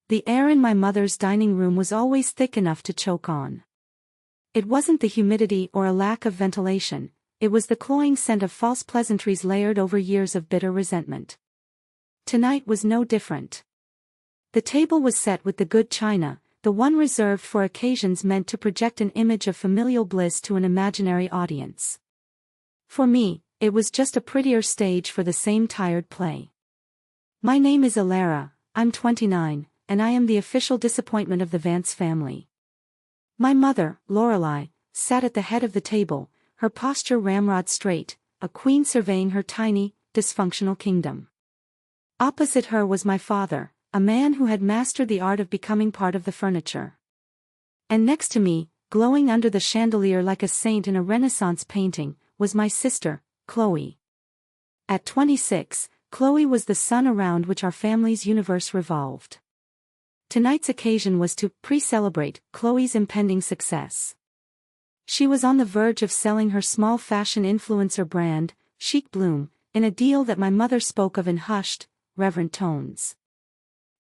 The air in my mother's dining room was always thick enough to choke on. It wasn't the humidity or a lack of ventilation, it was the cloying scent of false pleasantries layered over years of bitter resentment. Tonight was no different. The table was set with the good china, the one reserved for occasions meant to project an image of familial bliss to an imaginary audience. For me, it was just a prettier stage for the same tired play. My name is Alara, I'm 29, and I am the official disappointment of the Vance family. My mother, Lorelei, sat at the head of the table, her posture ramrod straight, a queen surveying her tiny, dysfunctional kingdom. Opposite her was my father, a man who had mastered the art of becoming part of the furniture. And next to me, glowing under the chandelier like a saint in a Renaissance painting, was my sister, Chloe. At 26, Chloe was the sun around which our family's universe revolved. Tonight's occasion was to pre-celebrate Chloe's impending success. She was on the verge of selling her small fashion influencer brand, Chic Bloom, in a deal that my mother spoke of in hushed, reverent tones.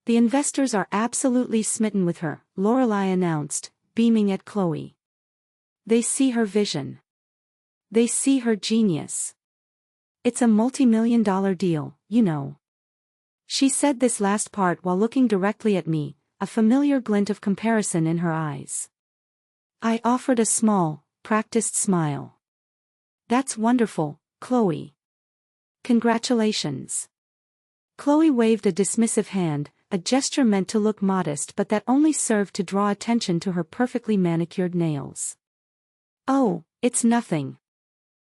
The investors are absolutely smitten with her, Lorelei announced, beaming at Chloe. They see her vision. They see her genius. It's a multi-million-dollar deal, you know. She said this last part while looking directly at me, a familiar glint of comparison in her eyes. I offered a small, practiced smile. That's wonderful, Chloe. Congratulations. Chloe waved a dismissive hand, a gesture meant to look modest but that only served to draw attention to her perfectly manicured nails. Oh, it's nothing.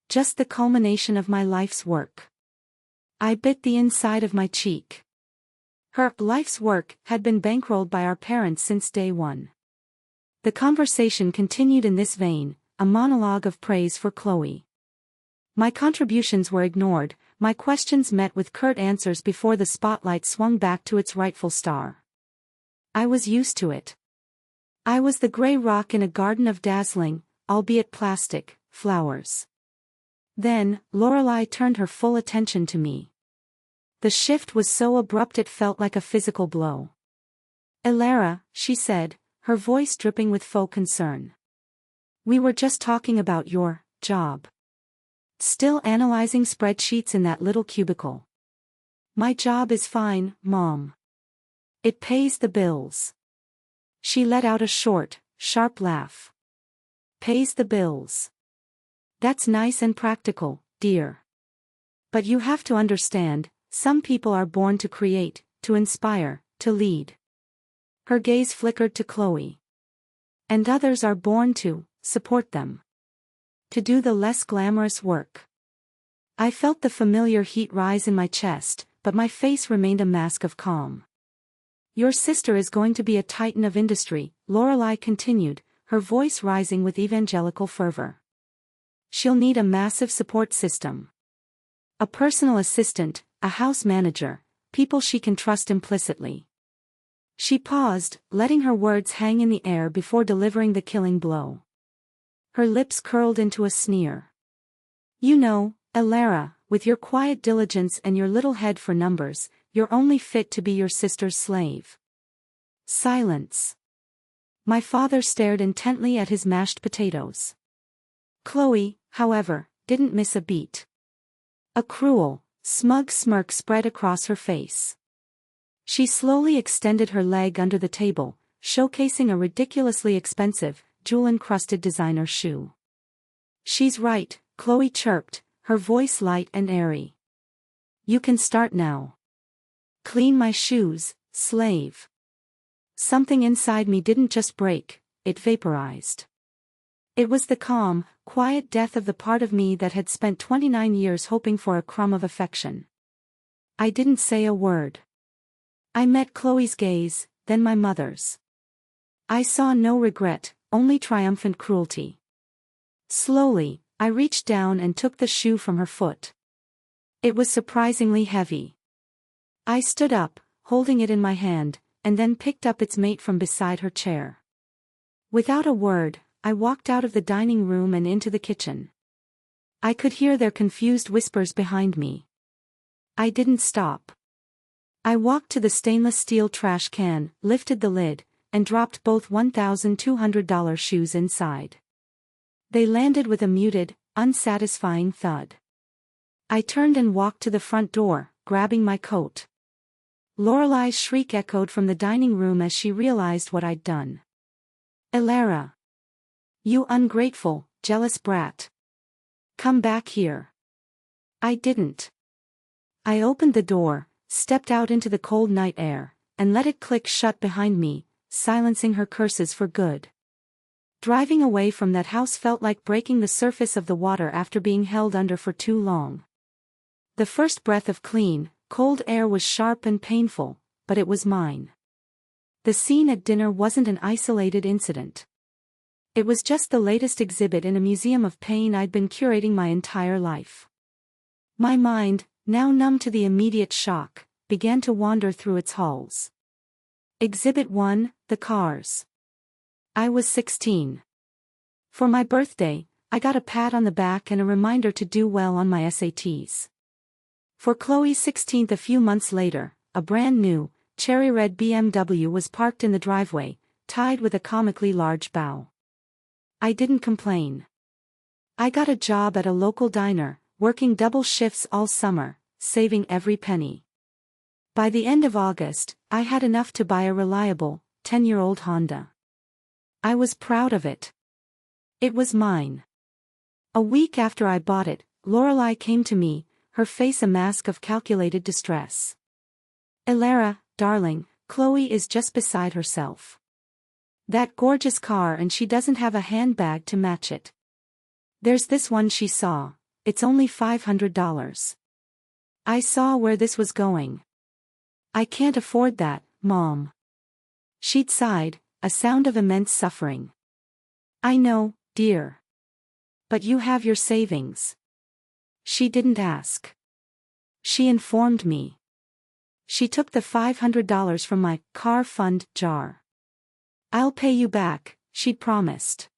Just the culmination of my life's work. I bit the inside of my cheek. Her life's work had been bankrolled by our parents since day one. The conversation continued in this vein, a monologue of praise for Chloe. My contributions were ignored, my questions met with curt answers before the spotlight swung back to its rightful star. I was used to it. I was the gray rock in a garden of dazzling, albeit plastic, flowers. Then, Lorelei turned her full attention to me. The shift was so abrupt it felt like a physical blow. Alara, she said, her voice dripping with faux concern. We were just talking about your job. Still analyzing spreadsheets in that little cubicle. My job is fine, Mom. It pays the bills. She let out a short, sharp laugh. Pays the bills. That's nice and practical, dear. But you have to understand, some people are born to create, to inspire, to lead. Her gaze flickered to Chloe. And others are born to support them. To do the less glamorous work. I felt the familiar heat rise in my chest, but my face remained a mask of calm. Your sister is going to be a titan of industry, Lorelei continued, her voice rising with evangelical fervor. She'll need a massive support system. A personal assistant, a house manager, people she can trust implicitly. She paused, letting her words hang in the air before delivering the killing blow. Her lips curled into a sneer. You know, Alara, with your quiet diligence and your little head for numbers, you're only fit to be your sister's slave. Silence. My father stared intently at his mashed potatoes. Chloe, however, didn't miss a beat. A cruel, smug smirk spread across her face. She slowly extended her leg under the table, showcasing a ridiculously expensive, jewel-encrusted designer shoe. She's right, Chloe chirped, her voice light and airy. You can start now. Clean my shoes, slave. Something inside me didn't just break, it vaporized. It was the calm, quiet death of the part of me that had spent 29 years hoping for a crumb of affection. I didn't say a word. I met Chloe's gaze, then my mother's. I saw no regret, only triumphant cruelty. Slowly, I reached down and took the shoe from her foot. It was surprisingly heavy. I stood up, holding it in my hand, and then picked up its mate from beside her chair. Without a word, I walked out of the dining room and into the kitchen. I could hear their confused whispers behind me. I didn't stop. I walked to the stainless steel trash can, lifted the lid, and dropped both $1,200 shoes inside. They landed with a muted, unsatisfying thud. I turned and walked to the front door, grabbing my coat. Lorelai's shriek echoed from the dining room as she realized what I'd done. "Elara! You ungrateful, jealous brat! Come back here!" I didn't. I opened the door, stepped out into the cold night air, and let it click shut behind me, silencing her curses for good. Driving away from that house felt like breaking the surface of the water after being held under for too long. The first breath of clean, cold air was sharp and painful, but it was mine. The scene at dinner wasn't an isolated incident. It was just the latest exhibit in a museum of pain I'd been curating my entire life. My mind, now numb to the immediate shock, began to wander through its halls. Exhibit 1, the cars. I was 16. For my birthday, I got a pat on the back and a reminder to do well on my SATs. For Chloe's 16th a few months later, a brand new, cherry red BMW was parked in the driveway, tied with a comically large bow. I didn't complain. I got a job at a local diner, working double shifts all summer, saving every penny. By the end of August, I had enough to buy a reliable, 10-year-old Honda. I was proud of it. It was mine. A week after I bought it, Lorelai came to me, her face a mask of calculated distress. "Elara, darling, Chloe is just beside herself. That gorgeous car and she doesn't have a handbag to match it. There's this one she saw, it's only $500. I saw where this was going. I can't afford that, Mom." She'd sighed, a sound of immense suffering. "I know, dear. But you have your savings." She didn't ask. She informed me. She took the $500 from my car fund jar. "I'll pay you back," she'd promised.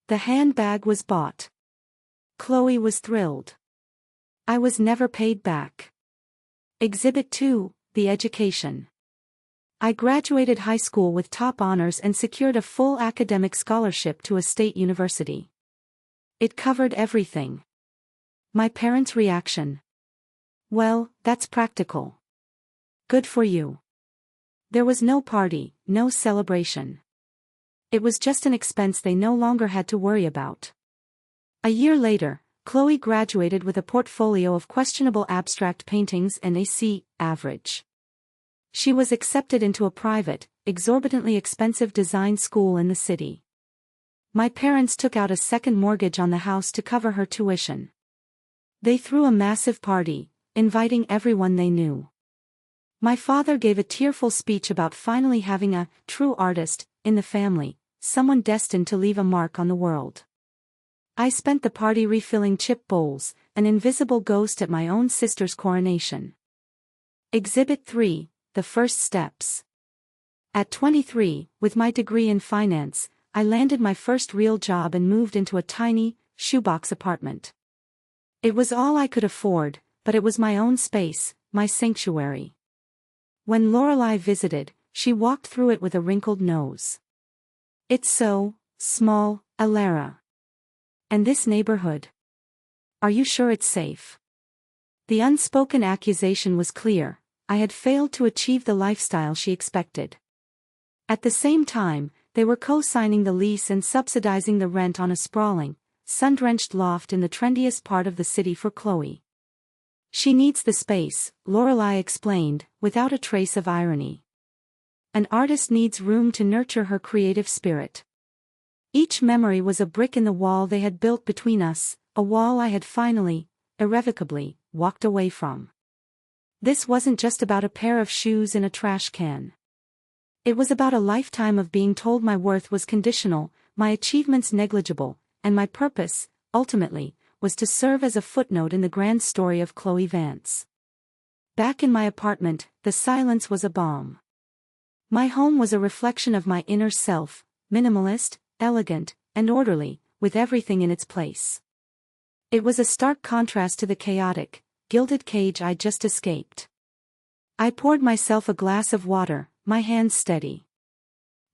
The handbag was bought. Chloe was thrilled. I was never paid back. Exhibit 2, the education. I graduated high school with top honors and secured a full academic scholarship to a state university. It covered everything. My parents' reaction: "Well, that's practical. Good for you." There was no party, no celebration. It was just an expense they no longer had to worry about. A year later, Chloe graduated with a portfolio of questionable abstract paintings and a C average. She was accepted into a private, exorbitantly expensive design school in the city. My parents took out a second mortgage on the house to cover her tuition. They threw a massive party, inviting everyone they knew. My father gave a tearful speech about finally having a true artist in the family, someone destined to leave a mark on the world. I spent the party refilling chip bowls, an invisible ghost at my own sister's coronation. Exhibit 3, the first steps. At 23, with my degree in finance, I landed my first real job and moved into a tiny, shoebox apartment. It was all I could afford, but it was my own space, my sanctuary. When Lorelai visited, she walked through it with a wrinkled nose. "It's so small, Elara. And this neighborhood. Are you sure it's safe?" The unspoken accusation was clear: I had failed to achieve the lifestyle she expected. At the same time, they were co-signing the lease and subsidizing the rent on a sprawling, sun-drenched loft in the trendiest part of the city for Chloe. "She needs the space," Lorelai explained, without a trace of irony. "An artist needs room to nurture her creative spirit." Each memory was a brick in the wall they had built between us, a wall I had finally, irrevocably, walked away from. This wasn't just about a pair of shoes in a trash can. It was about a lifetime of being told my worth was conditional, my achievements negligible, and my purpose, ultimately, was to serve as a footnote in the grand story of Chloe Vance. Back in my apartment, the silence was a balm. My home was a reflection of my inner self, minimalist, elegant, and orderly, with everything in its place. It was a stark contrast to the chaotic, gilded cage I'd just escaped. I poured myself a glass of water, my hands steady.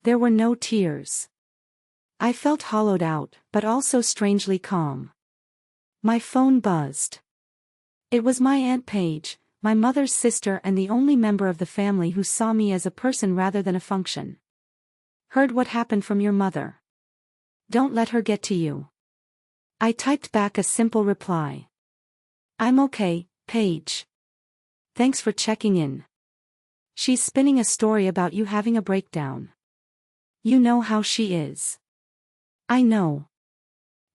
There were no tears. I felt hollowed out, but also strangely calm. My phone buzzed. It was my Aunt Paige, my mother's sister and the only member of the family who saw me as a person rather than a function. Heard what happened from your mother. Don't let her get to you. I typed back a simple reply. I'm okay, Paige. Thanks for checking in. She's spinning a story about you having a breakdown. You know how she is. I know.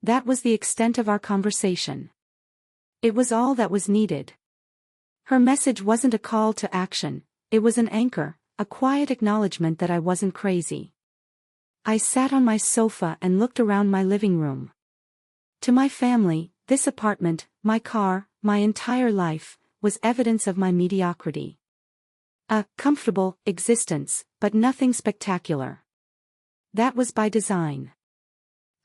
That was the extent of our conversation. It was all that was needed. Her message wasn't a call to action, it was an anchor, a quiet acknowledgement that I wasn't crazy. I sat on my sofa and looked around my living room. To my family, this apartment, my car, my entire life, was evidence of my mediocrity. A comfortable existence, but nothing spectacular. That was by design.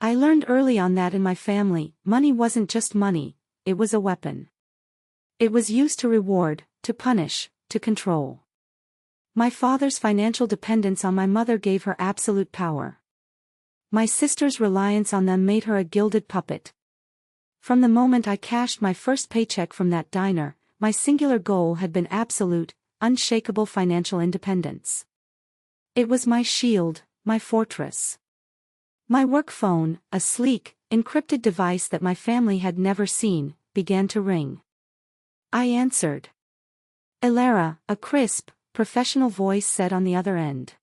I learned early on that in my family, money wasn't just money, it was a weapon. It was used to reward, to punish, to control. My father's financial dependence on my mother gave her absolute power. My sister's reliance on them made her a gilded puppet. From the moment I cashed my first paycheck from that diner, my singular goal had been absolute, unshakable financial independence. It was my shield, my fortress. My work phone, a sleek, encrypted device that my family had never seen, began to ring. I answered. Elara, a crisp, professional voice said on the other end.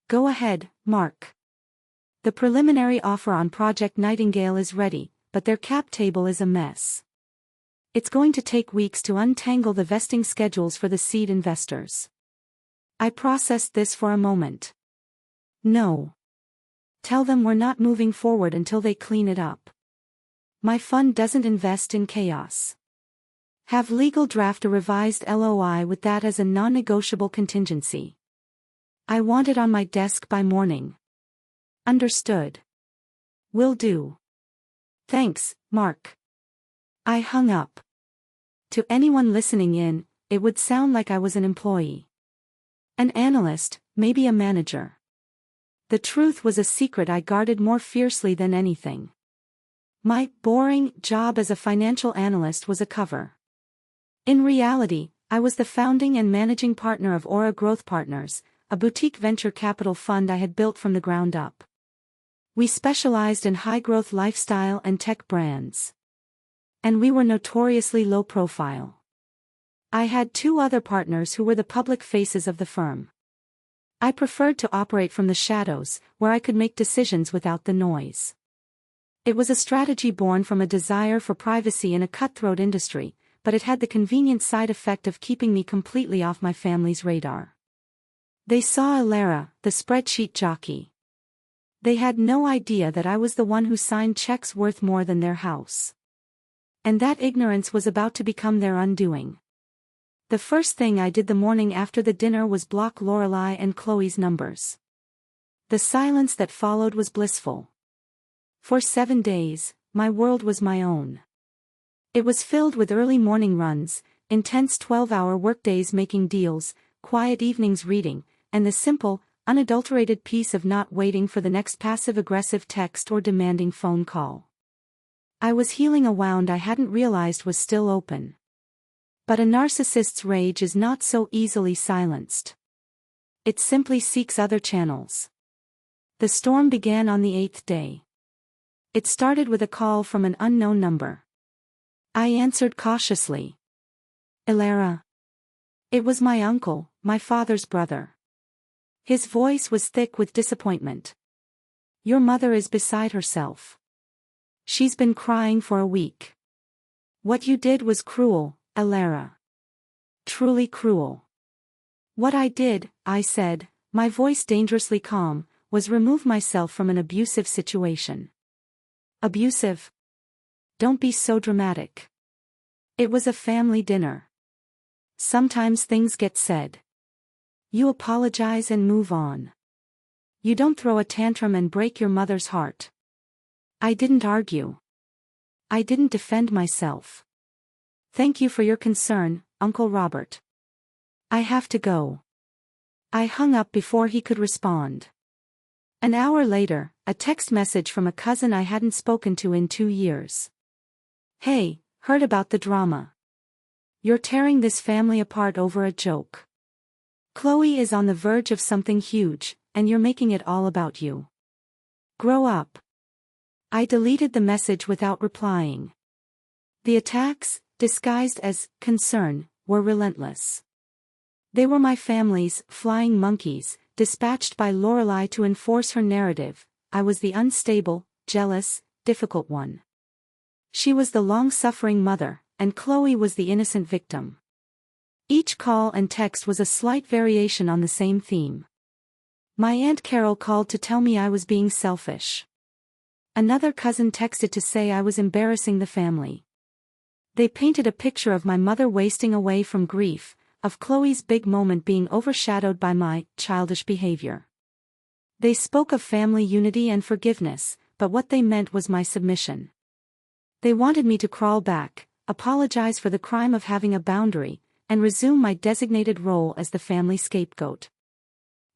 Go ahead, Mark. The preliminary offer on Project Nightingale is ready, but their cap table is a mess. It's going to take weeks to untangle the vesting schedules for the seed investors. I processed this for a moment. No. Tell them we're not moving forward until they clean it up. My fund doesn't invest in chaos. Have legal draft a revised LOI with that as a non-negotiable contingency. I want it on my desk by morning. Understood. Will do. Thanks, Mark. I hung up. To anyone listening in, it would sound like I was an employee. An analyst, maybe a manager. The truth was a secret I guarded more fiercely than anything. My boring job as a financial analyst was a cover. In reality, I was the founding and managing partner of Aura Growth Partners, a boutique venture capital fund I had built from the ground up. We specialized in high-growth lifestyle and tech brands. And we were notoriously low profile. I had two other partners who were the public faces of the firm. I preferred to operate from the shadows, where I could make decisions without the noise. It was a strategy born from a desire for privacy in a cutthroat industry, but it had the convenient side effect of keeping me completely off my family's radar. They saw Elara, the spreadsheet jockey. They had no idea that I was the one who signed checks worth more than their house. And that ignorance was about to become their undoing. The first thing I did the morning after the dinner was block Lorelei and Chloe's numbers. The silence that followed was blissful. For 7 days, my world was my own. It was filled with early morning runs, intense 12-hour workdays making deals, quiet evenings reading, and the simple, unadulterated peace of not waiting for the next passive-aggressive text or demanding phone call. I was healing a wound I hadn't realized was still open. But a narcissist's rage is not so easily silenced. It simply seeks other channels. The storm began on the 8th day. It started with a call from an unknown number. I answered cautiously. Elara. It was my uncle, my father's brother. His voice was thick with disappointment. Your mother is beside herself. She's been crying for a week. What you did was cruel, Elara. Truly cruel. What I did, I said, my voice dangerously calm, was remove myself from an abusive situation. Abusive? Don't be so dramatic. It was a family dinner. Sometimes things get said. You apologize and move on. You don't throw a tantrum and break your mother's heart. I didn't argue. I didn't defend myself. Thank you for your concern, Uncle Robert. I have to go. I hung up before he could respond. An hour later, a text message from a cousin I hadn't spoken to in 2 years. Hey, heard about the drama. You're tearing this family apart over a joke. Chloe is on the verge of something huge, and you're making it all about you. Grow up. I deleted the message without replying. The attacks, disguised as concern, were relentless. They were my family's flying monkeys, dispatched by Lorelei to enforce her narrative. I was the unstable, jealous, difficult one. She was the long-suffering mother, and Chloe was the innocent victim. Each call and text was a slight variation on the same theme. My Aunt Carol called to tell me I was being selfish. Another cousin texted to say I was embarrassing the family. They painted a picture of my mother wasting away from grief, of Chloe's big moment being overshadowed by my childish behavior. They spoke of family unity and forgiveness, but what they meant was my submission. They wanted me to crawl back, apologize for the crime of having a boundary, and resume my designated role as the family scapegoat.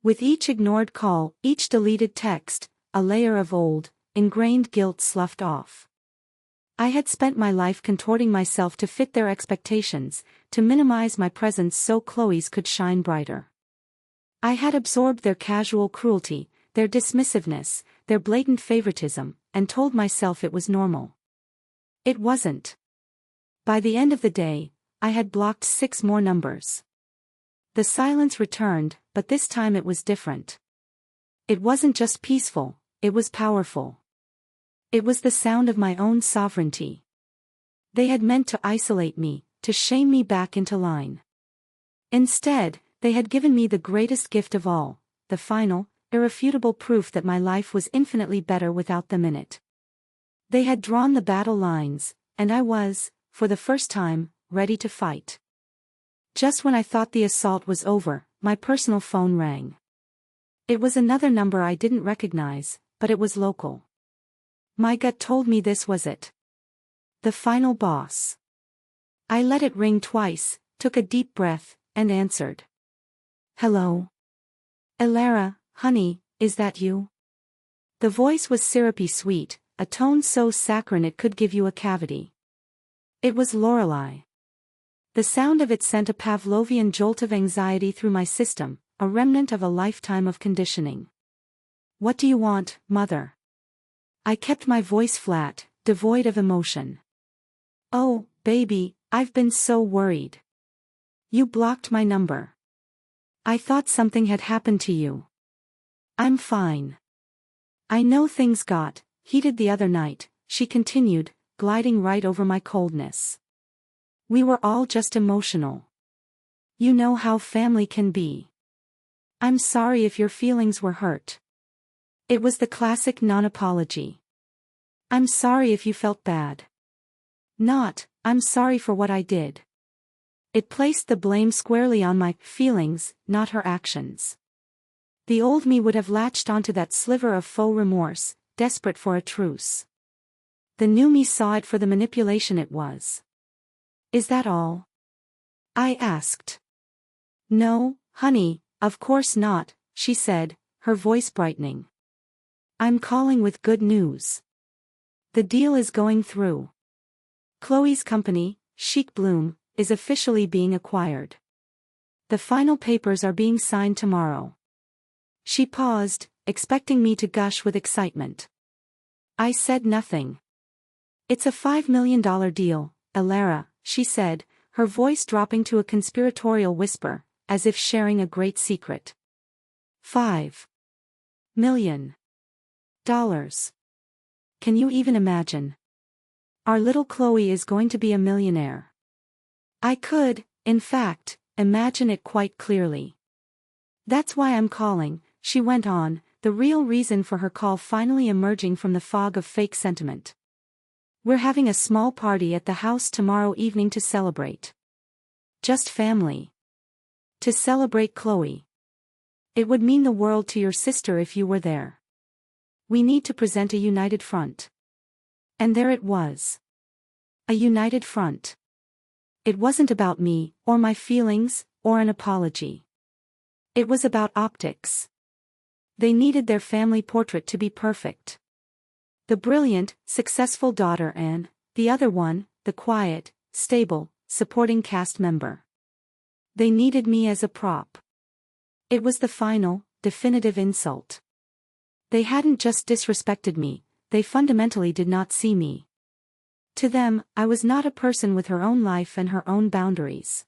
With each ignored call, each deleted text, a layer of old, ingrained guilt sloughed off. I had spent my life contorting myself to fit their expectations, to minimize my presence so Chloe's could shine brighter. I had absorbed their casual cruelty, their dismissiveness, their blatant favoritism, and told myself it was normal. It wasn't. By the end of the day, I had blocked 6 more numbers. The silence returned, but this time it was different. It wasn't just peaceful, it was powerful. It was the sound of my own sovereignty. They had meant to isolate me, to shame me back into line. Instead, they had given me the greatest gift of all, the final, irrefutable proof that my life was infinitely better without them in it. They had drawn the battle lines, and I was, for the first time, ready to fight. Just when I thought the assault was over, my personal phone rang. It was another number I didn't recognize, but it was local. My gut told me this was it. The final boss. I let it ring twice, took a deep breath, and answered. Hello? Elara, honey, is that you? The voice was syrupy sweet, a tone so saccharine it could give you a cavity. It was Lorelei. The sound of it sent a Pavlovian jolt of anxiety through my system, a remnant of a lifetime of conditioning. What do you want, mother? I kept my voice flat, devoid of emotion. Oh, baby, I've been so worried. You blocked my number. I thought something had happened to you. I'm fine. I know things got heated the other night, she continued, gliding right over my coldness. We were all just emotional. You know how family can be. I'm sorry if your feelings were hurt. It was the classic non-apology. I'm sorry if you felt bad. Not, I'm sorry for what I did. It placed the blame squarely on my feelings, not her actions. The old me would have latched onto that sliver of faux remorse, desperate for a truce. The new me saw it for the manipulation it was. Is that all? I asked. No, honey, of course not, she said, her voice brightening. I'm calling with good news. The deal is going through. Chloe's company, Shrieked, is officially being acquired. The final papers are being signed tomorrow. She paused, expecting me to gush with excitement. I said nothing. It's a $5 million deal, Elara, she said, her voice dropping to a conspiratorial whisper, as if sharing a great secret. $5 million. Can you even imagine? Our little Chloe is going to be a millionaire. I could, in fact, imagine it quite clearly. That's why I'm calling, she went on, the real reason for her call finally emerging from the fog of fake sentiment. We're having a small party at the house tomorrow evening to celebrate. Just family. To celebrate Chloe. It would mean the world to your sister if you were there. We need to present a united front. And there it was. A united front. It wasn't about me, or my feelings, or an apology. It was about optics. They needed their family portrait to be perfect. The brilliant, successful daughter and, the other one, the quiet, stable, supporting cast member. They needed me as a prop. It was the final, definitive insult. They hadn't just disrespected me, they fundamentally did not see me. To them, I was not a person with her own life and her own boundaries.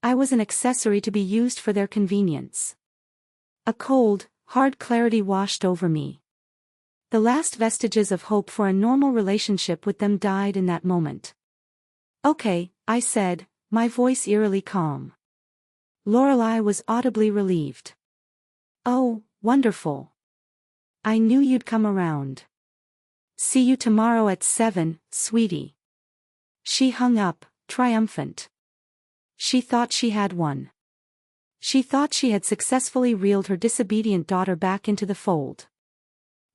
I was an accessory to be used for their convenience. A cold, hard clarity washed over me. The last vestiges of hope for a normal relationship with them died in that moment. "Okay," I said, my voice eerily calm. Lorelei was audibly relieved. "Oh, wonderful. I knew you'd come around. See you tomorrow at 7, sweetie." She hung up, triumphant. She thought she had won. She thought she had successfully reeled her disobedient daughter back into the fold.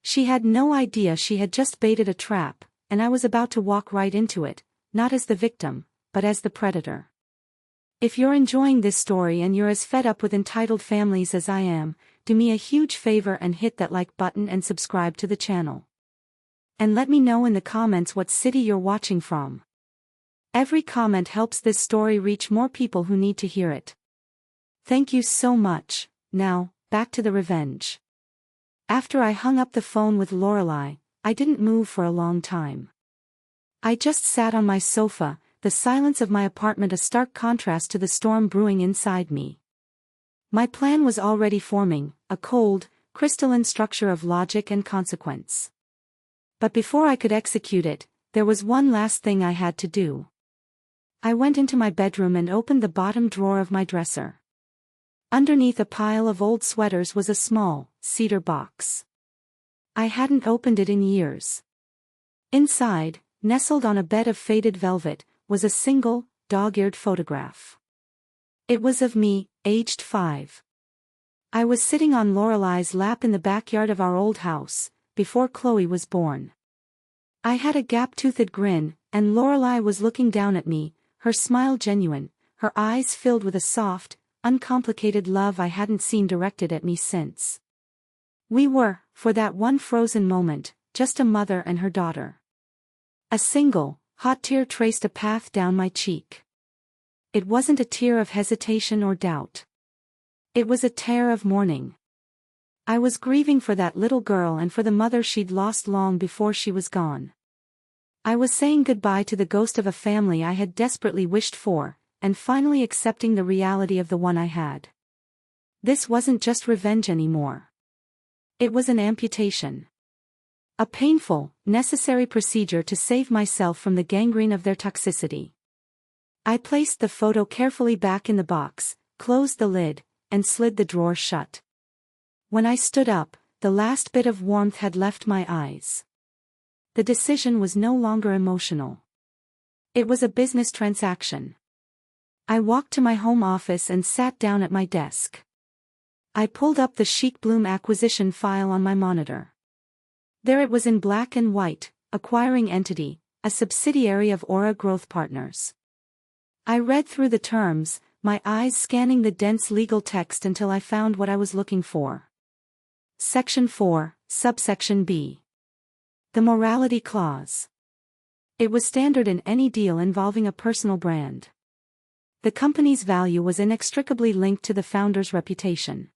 She had no idea she had just baited a trap, and I was about to walk right into it, not as the victim, but as the predator. If you're enjoying this story and you're as fed up with entitled families as I am, do me a huge favor and hit that like button and subscribe to the channel. And let me know in the comments what city you're watching from. Every comment helps this story reach more people who need to hear it. Thank you so much. Now, back to the revenge. After I hung up the phone with Lorelei, I didn't move for a long time. I just sat on my sofa, the silence of my apartment a stark contrast to the storm brewing inside me. My plan was already forming, a cold, crystalline structure of logic and consequence. But before I could execute it, there was one last thing I had to do. I went into my bedroom and opened the bottom drawer of my dresser. Underneath a pile of old sweaters was a small, cedar box. I hadn't opened it in years. Inside, nestled on a bed of faded velvet, was a single, dog-eared photograph. It was of me, aged 5. I was sitting on Lorelei's lap in the backyard of our old house, before Chloe was born. I had a gap-toothed grin, and Lorelei was looking down at me, her smile genuine, her eyes filled with a soft, uncomplicated love I hadn't seen directed at me since. We were, for that one frozen moment, just a mother and her daughter. A single, hot tear traced a path down my cheek. It wasn't a tear of hesitation or doubt. It was a tear of mourning. I was grieving for that little girl and for the mother she'd lost long before she was gone. I was saying goodbye to the ghost of a family I had desperately wished for, and finally accepting the reality of the one I had. This wasn't just revenge anymore. It was an amputation. A painful, necessary procedure to save myself from the gangrene of their toxicity. I placed the photo carefully back in the box, closed the lid, and slid the drawer shut. When I stood up, the last bit of warmth had left my eyes. The decision was no longer emotional. It was a business transaction. I walked to my home office and sat down at my desk. I pulled up the Shrieked acquisition file on my monitor. There it was in black and white, acquiring entity, a subsidiary of Aura Growth Partners. I read through the terms, my eyes scanning the dense legal text until I found what I was looking for. Section 4, subsection B. The morality clause. It was standard in any deal involving a personal brand. The company's value was inextricably linked to the founder's reputation.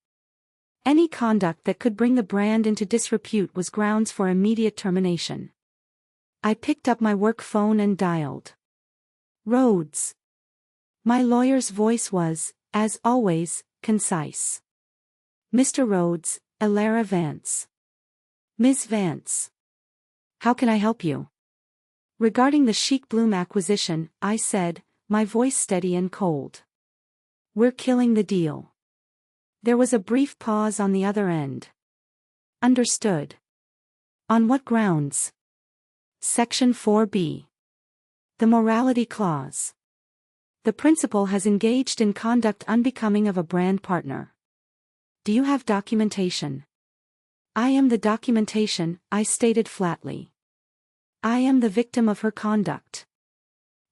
Any conduct that could bring the brand into disrepute was grounds for immediate termination. I picked up my work phone and dialed. Rhodes. My lawyer's voice was, as always, concise. "Mr. Rhodes, Elara Vance." "Ms. Vance. How can I help you?" "Regarding the Shrieked acquisition," I said, my voice steady and cold. "We're killing the deal." There was a brief pause on the other end. "Understood. On what grounds?" Section 4B. The morality clause. The principal has engaged in conduct unbecoming of a brand partner. Do you have documentation? I am the documentation, I stated flatly. I am the victim of her conduct.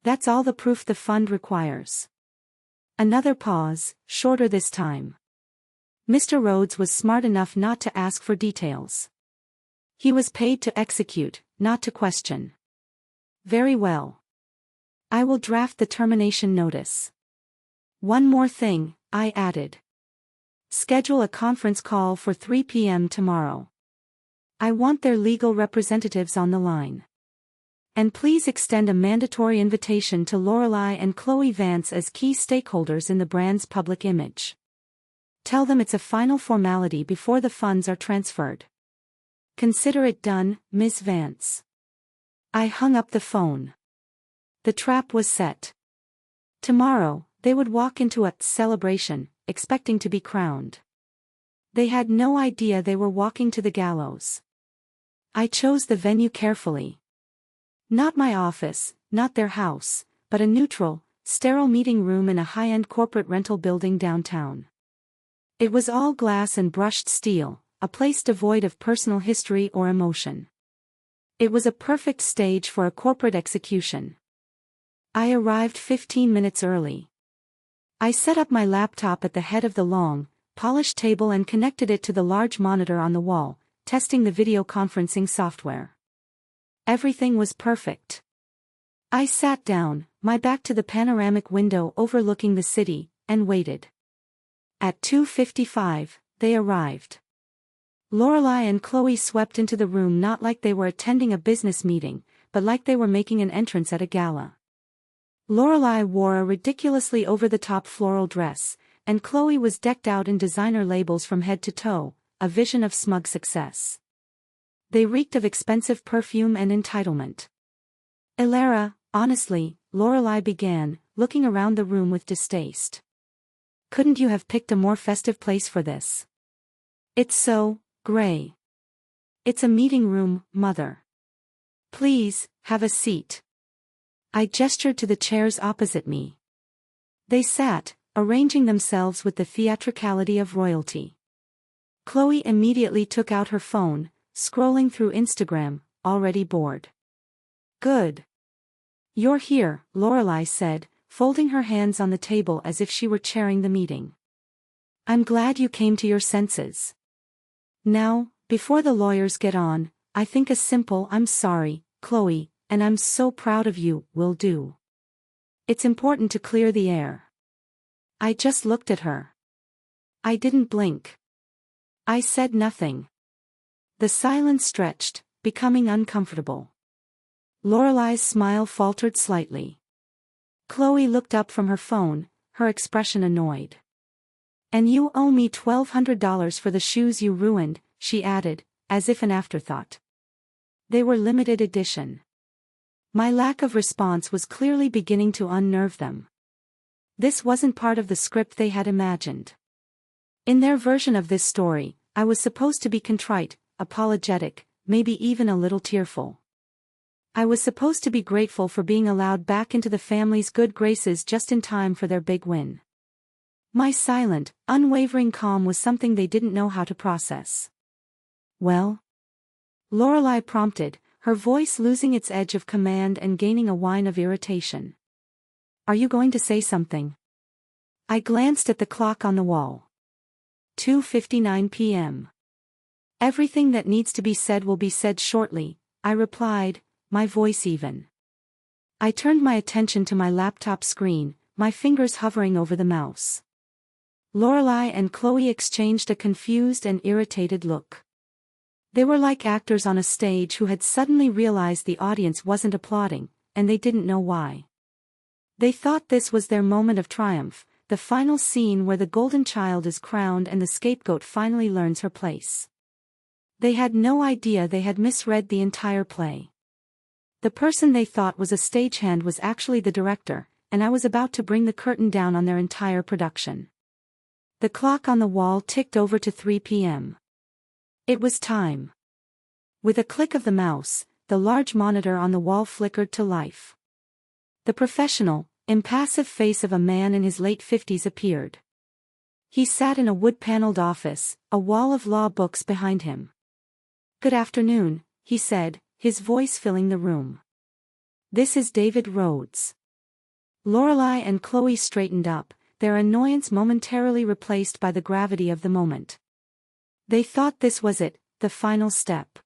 That's all the proof the fund requires. Another pause, shorter this time. Mr. Rhodes was smart enough not to ask for details. He was paid to execute, not to question. Very well. I will draft the termination notice. One more thing, I added. Schedule a conference call for 3 p.m. tomorrow. I want their legal representatives on the line. And please extend a mandatory invitation to Lorelai and Chloe Vance as key stakeholders in the brand's public image. Tell them it's a final formality before the funds are transferred. Consider it done, Ms. Vance. I hung up the phone. The trap was set. Tomorrow, they would walk into a celebration, expecting to be crowned. They had no idea they were walking to the gallows. I chose the venue carefully. Not my office, not their house, but a neutral, sterile meeting room in a high-end corporate rental building downtown. It was all glass and brushed steel, a place devoid of personal history or emotion. It was a perfect stage for a corporate execution. I arrived 15 minutes early. I set up my laptop at the head of the long, polished table and connected it to the large monitor on the wall, testing the video conferencing software. Everything was perfect. I sat down, my back to the panoramic window overlooking the city, and waited. At 2:55, they arrived. Lorelai and Chloe swept into the room not like they were attending a business meeting, but like they were making an entrance at a gala. Lorelai wore a ridiculously over-the-top floral dress, and Chloe was decked out in designer labels from head to toe, a vision of smug success. They reeked of expensive perfume and entitlement. Elara, honestly, Lorelai began, looking around the room with distaste. Couldn't you have picked a more festive place for this? It's so gray. It's a meeting room, Mother. Please, have a seat. I gestured to the chairs opposite me. They sat, arranging themselves with the theatricality of royalty. Chloe immediately took out her phone, scrolling through Instagram, already bored. Good. You're here, Lorelai said, folding her hands on the table as if she were chairing the meeting. I'm glad you came to your senses. Now, before the lawyers get on, I think a simple "I'm sorry, Chloe, and I'm so proud of you" will do. It's important to clear the air. I just looked at her. I didn't blink. I said nothing. The silence stretched, becoming uncomfortable. Lorelai's smile faltered slightly. Chloe looked up from her phone, her expression annoyed. And you owe me $1,200 for the shoes you ruined, she added, as if an afterthought. They were limited edition. My lack of response was clearly beginning to unnerve them. This wasn't part of the script they had imagined. In their version of this story, I was supposed to be contrite, apologetic, maybe even a little tearful. I was supposed to be grateful for being allowed back into the family's good graces just in time for their big win. My silent, unwavering calm was something they didn't know how to process. Well? Lorelai prompted, her voice losing its edge of command and gaining a whine of irritation. Are you going to say something? I glanced at the clock on the wall. 2:59 p.m. Everything that needs to be said will be said shortly, I replied, my voice even. I turned my attention to my laptop screen, my fingers hovering over the mouse. Lorelai and Chloe exchanged a confused and irritated look. They were like actors on a stage who had suddenly realized the audience wasn't applauding, and they didn't know why. They thought this was their moment of triumph, the final scene where the golden child is crowned and the scapegoat finally learns her place. They had no idea they had misread the entire play. The person they thought was a stagehand was actually the director, and I was about to bring the curtain down on their entire production. The clock on the wall ticked over to 3 p.m. It was time. With a click of the mouse, the large monitor on the wall flickered to life. The professional, impassive face of a man in his late 50s appeared. He sat in a wood-paneled office, a wall of law books behind him. Good afternoon, he said, his voice filling the room. This is David Rhodes. Lorelai and Chloe straightened up, their annoyance momentarily replaced by the gravity of the moment. They thought this was it, the final step.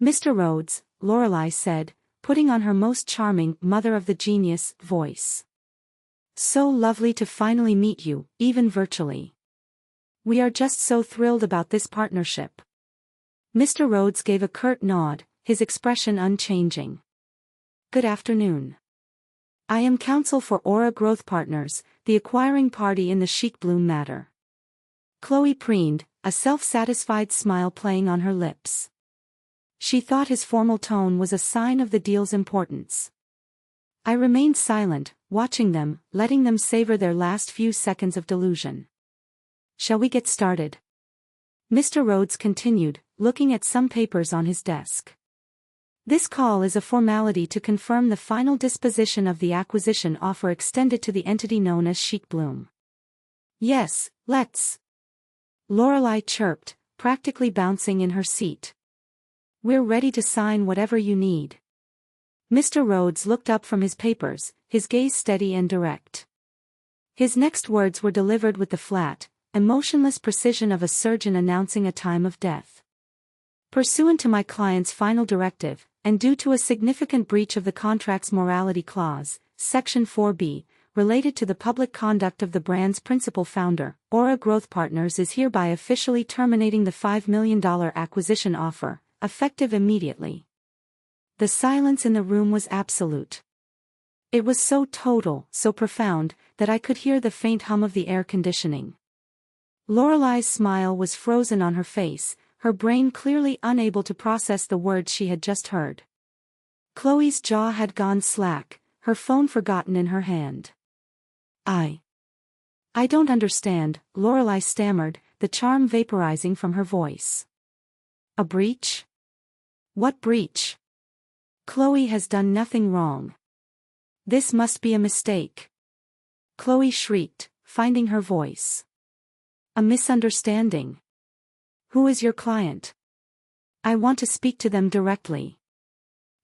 "Mr. Rhodes," Lorelei said, putting on her most charming mother of the genius voice. "So lovely to finally meet you, even virtually. We are just so thrilled about this partnership." Mr. Rhodes gave a curt nod, his expression unchanging. "Good afternoon. I am counsel for Aura Growth Partners, the acquiring party in the Shrieked matter." Chloe preened, a self-satisfied smile playing on her lips. She thought his formal tone was a sign of the deal's importance. I remained silent, watching them, letting them savor their last few seconds of delusion. "Shall we get started?" Mr. Rhodes continued, looking at some papers on his desk. "This call is a formality to confirm the final disposition of the acquisition offer extended to the entity known as Shrieked. "Yes, let's." Lorelei chirped, practically bouncing in her seat. "We're ready to sign whatever you need." Mr. Rhodes looked up from his papers, his gaze steady and direct. His next words were delivered with the flat, emotionless precision of a surgeon announcing a time of death. "Pursuant to my client's final directive, and due to a significant breach of the contract's morality clause, Section 4B, related to the public conduct of the brand's principal founder, Aura Growth Partners is hereby officially terminating the $5 million acquisition offer, effective immediately." The silence in the room was absolute. It was so total, so profound, that I could hear the faint hum of the air conditioning. Lorelei's smile was frozen on her face, her brain clearly unable to process the words she had just heard. Chloe's jaw had gone slack, her phone forgotten in her hand. I don't understand," Lorelei stammered, the charm vaporizing from her voice. "A breach? What breach? Chloe has done nothing wrong. This must be a mistake." Chloe shrieked, finding her voice. "A misunderstanding. Who is your client? I want to speak to them directly."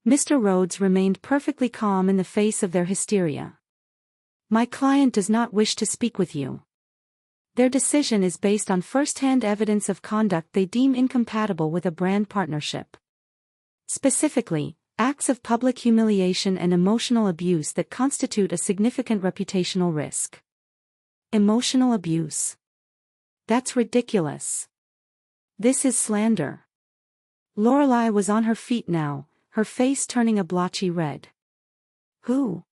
Mr. Rhodes remained perfectly calm in the face of their hysteria. "My client does not wish to speak with you. Their decision is based on first-hand evidence of conduct they deem incompatible with a brand partnership. Specifically, acts of public humiliation and emotional abuse that constitute a significant reputational risk." Emotional abuse? That's ridiculous. This is slander. Lorelei was on her feet now, her face turning a blotchy red. "Who?"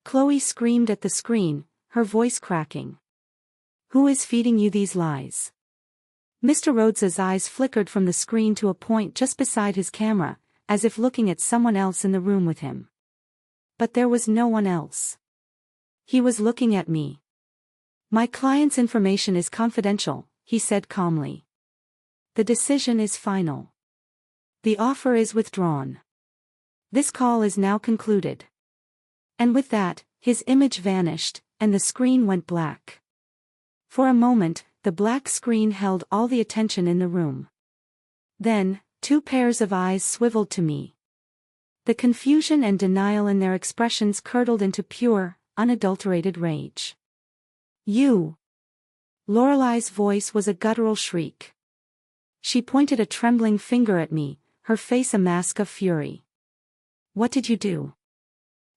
Chloe screamed at the screen, her voice cracking. "Who is feeding you these lies?" Mr. Rhodes's eyes flickered from the screen to a point just beside his camera, as if looking at someone else in the room with him. But there was no one else. He was looking at me. "My client's information is confidential," he said calmly. "The decision is final. The offer is withdrawn. This call is now concluded." And with that, his image vanished, and the screen went black. For a moment, the black screen held all the attention in the room. Then, two pairs of eyes swiveled to me. The confusion and denial in their expressions curdled into pure, unadulterated rage. "You!" Lorelei's voice was a guttural shriek. She pointed a trembling finger at me, her face a mask of fury. "What did you do?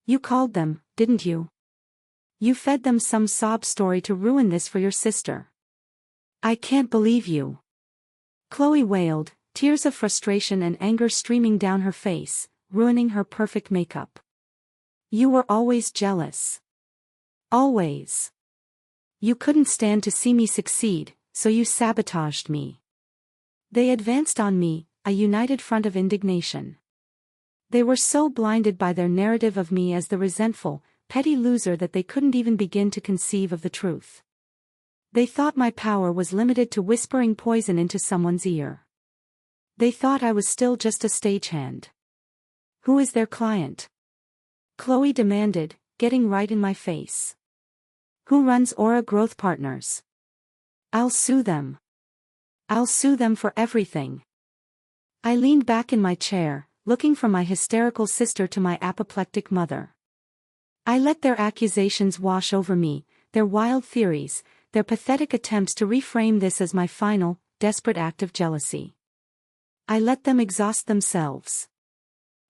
You called them, didn't you? You fed them some sob story to ruin this for your sister. I can't believe you." Chloe wailed, tears of frustration and anger streaming down her face, ruining her perfect makeup. "You were always jealous. Always. You couldn't stand to see me succeed, so you sabotaged me." They advanced on me, a united front of indignation. They were so blinded by their narrative of me as the resentful, petty loser that they couldn't even begin to conceive of the truth. They thought my power was limited to whispering poison into someone's ear. They thought I was still just a stagehand. "Who is their client?" Chloe demanded, getting right in my face. "Who runs Aura Growth Partners? I'll sue them. I'll sue them for everything." I leaned back in my chair, looking from my hysterical sister to my apoplectic mother. I let their accusations wash over me, their wild theories, their pathetic attempts to reframe this as my final, desperate act of jealousy. I let them exhaust themselves.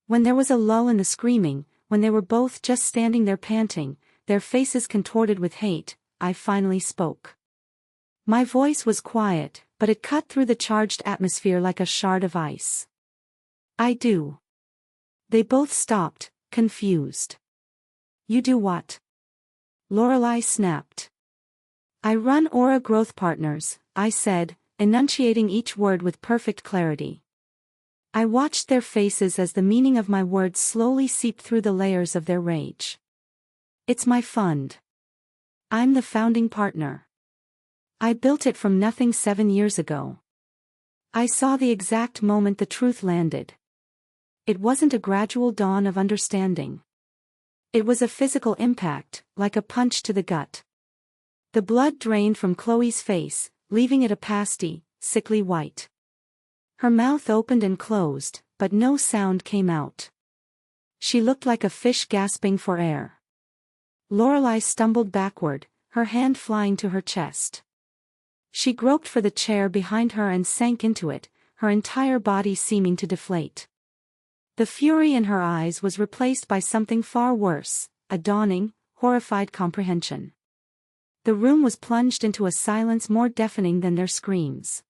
When there was a lull in the screaming, when they were both just standing there panting, their faces contorted with hate, I finally spoke. My voice was quiet, but it cut through the charged atmosphere like a shard of ice. I do. They both stopped, confused. You do what? Lorelei snapped. I run Aura Growth Partners, I said, enunciating each word with perfect clarity. I watched their faces as the meaning of my words slowly seeped through the layers of their rage. It's my fund. I'm the founding partner. I built it from nothing 7 years ago. I saw the exact moment the truth landed. It wasn't a gradual dawn of understanding. It was a physical impact, like a punch to the gut. The blood drained from Chloe's face, leaving it a pasty, sickly white. Her mouth opened and closed, but no sound came out. She looked like a fish gasping for air. Lorelei stumbled backward, her hand flying to her chest. She groped for the chair behind her and sank into it, her entire body seeming to deflate. The fury in her eyes was replaced by something far worse, a dawning, horrified comprehension. The room was plunged into a silence more deafening than their screams.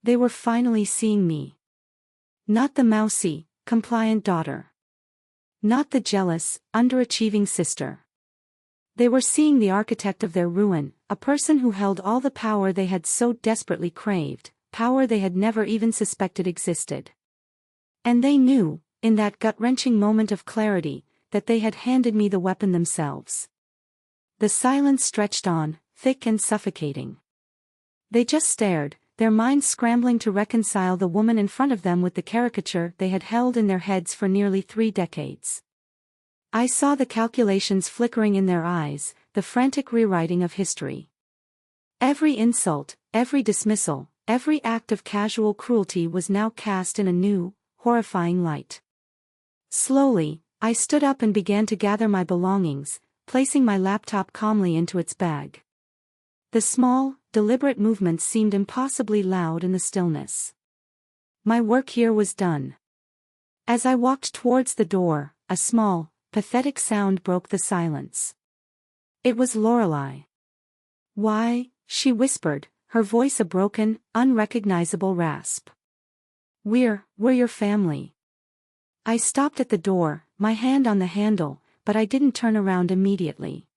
They were finally seeing me. Not the mousy, compliant daughter. Not the jealous, underachieving sister. They were seeing the architect of their ruin, a person who held all the power they had so desperately craved, power they had never even suspected existed. And they knew, in that gut-wrenching moment of clarity, that they had handed me the weapon themselves. The silence stretched on, thick and suffocating. They just stared, their minds scrambling to reconcile the woman in front of them with the caricature they had held in their heads for nearly 3 decades. I saw the calculations flickering in their eyes, the frantic rewriting of history. Every insult, every dismissal, every act of casual cruelty was now cast in a new, horrifying light. Slowly, I stood up and began to gather my belongings, placing my laptop calmly into its bag. The small, deliberate movements seemed impossibly loud in the stillness. My work here was done. As I walked towards the door, a small, pathetic sound broke the silence. It was Lorelei. "Why," she whispered, her voice a broken, unrecognizable rasp. We're your family." I stopped at the door, my hand on the handle, but I didn't turn around immediately.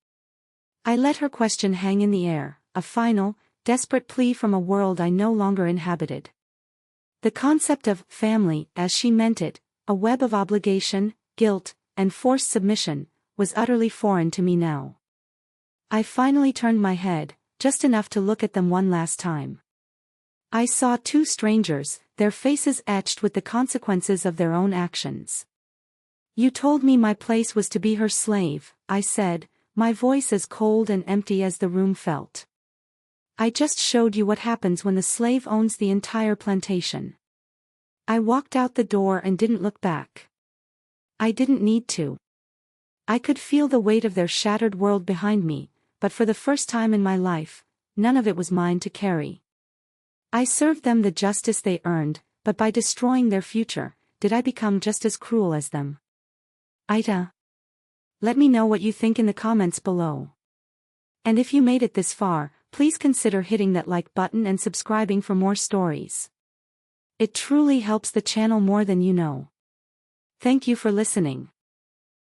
I let her question hang in the air, a final, desperate plea from a world I no longer inhabited. The concept of family, as she meant it, a web of obligation, guilt, and forced submission, was utterly foreign to me now. I finally turned my head, just enough to look at them one last time. I saw 2 strangers, their faces etched with the consequences of their own actions. "You told me my place was to be her slave," I said, my voice as cold and empty as the room felt. "I just showed you what happens when the slave owns the entire plantation." I walked out the door and didn't look back. I didn't need to. I could feel the weight of their shattered world behind me, but for the first time in my life, none of it was mine to carry. I served them the justice they earned, but by destroying their future, did I become just as cruel as them? Aita. Let me know what you think in the comments below. And if you made it this far, please consider hitting that like button and subscribing for more stories. It truly helps the channel more than you know. Thank you for listening.